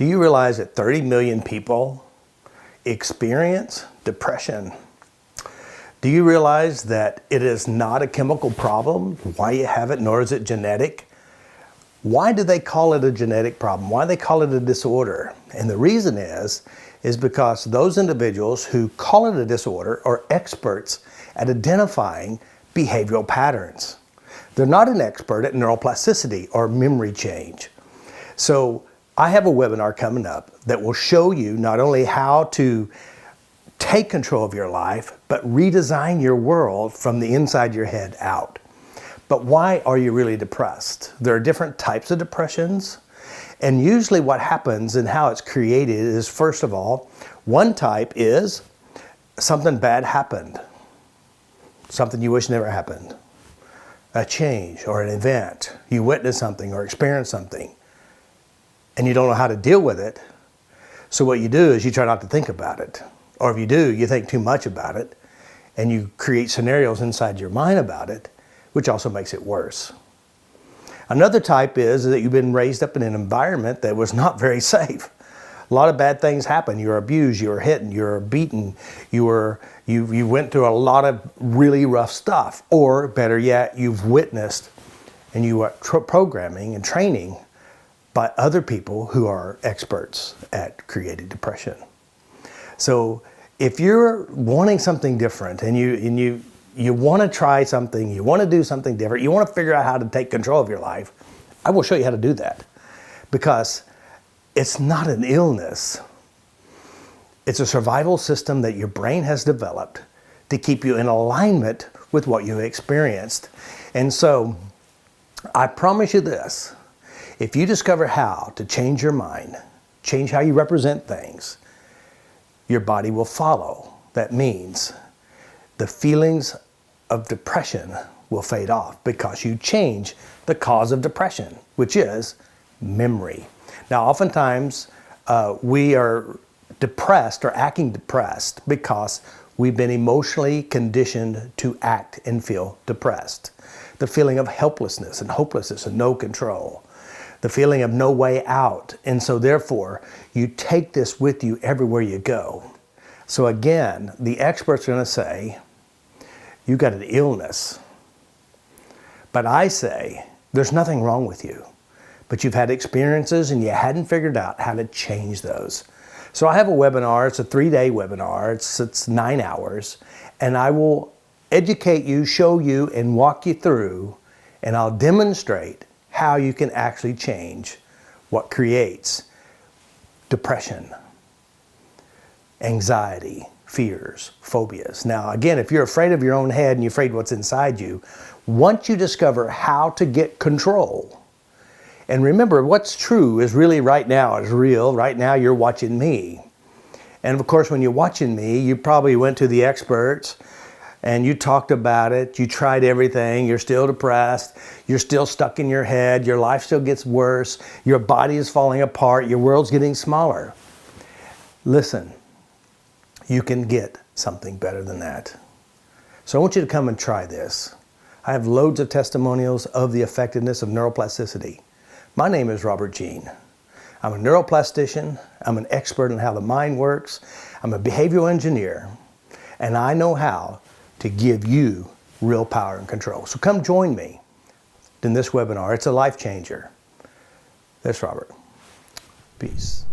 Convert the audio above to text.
Do you realize that 30 million people experience depression? Do you realize that it is not a chemical problem, why you have it, nor is it genetic? Why do they call it a genetic problem? Why do they call it a disorder? And the reason is because those individuals who call it a disorder are experts at identifying behavioral patterns. They're not an expert at neuroplasticity or memory change. So I have a webinar coming up that will show you not only how to take control of your life, but redesign your world from the inside your head out. But why are you really depressed? There are different types of depressions. And usually what happens and how it's created is, first of all, one type is something bad happened. Something you wish never happened. A change or an event. You witnessed something or experienced something. And you don't know how to deal with it. So what you do is you try not to think about it. Or if you do, you think too much about it. And you create scenarios inside your mind about it, which also makes it worse. Another type is that you've been raised up in an environment that was not very safe. A lot of bad things happen. You were abused, you were hit, you were beaten, you went through a lot of really rough stuff. Or better yet, you've witnessed and you are programming and training by other people who are experts at creating depression. So if you're wanting something different and you want to try something, you want to do something different, you want to figure out how to take control of your life, I will show you how to do that. Because it's not an illness. It's a survival system that your brain has developed to keep you in alignment with what you experienced. And so I promise you this, if you discover how to change your mind, change how you represent things, your body will follow. That means the feelings of depression will fade off because you change the cause of depression, which is memory. Now, oftentimes we are depressed or acting depressed because we've been emotionally conditioned to act and feel depressed. The feeling of helplessness and hopelessness and no control. The feeling of no way out. And so therefore, you take this with you everywhere you go. So again, the experts are going to say, you got an illness. But I say, there's nothing wrong with you. But you've had experiences and you hadn't figured out how to change those. So I have a webinar, it's a 3-day webinar, it's 9 hours, and I will educate you, show you, and walk you through, and I'll demonstrate how you can actually change what creates depression, anxiety, fears, phobias. Now, again, if you're afraid of your own head and you're afraid what's inside you, once you discover how to get control, and remember, what's true is really right now is real. Right now, you're watching me. And of course, when you're watching me, you probably went to the experts and you talked about it. You tried everything. You're still depressed. You're still stuck in your head. Your life still gets worse. Your body is falling apart. Your world's getting smaller. Listen, you can get something better than that. So I want you to come and try this. I have loads of testimonials of the effectiveness of neuroplasticity. My name is Robert Jean. I'm a neuroplastician. I'm an expert in how the mind works. I'm a behavioral engineer. And I know how to give you real power and control. So come join me in this webinar. It's a life changer. That's Robert. Peace.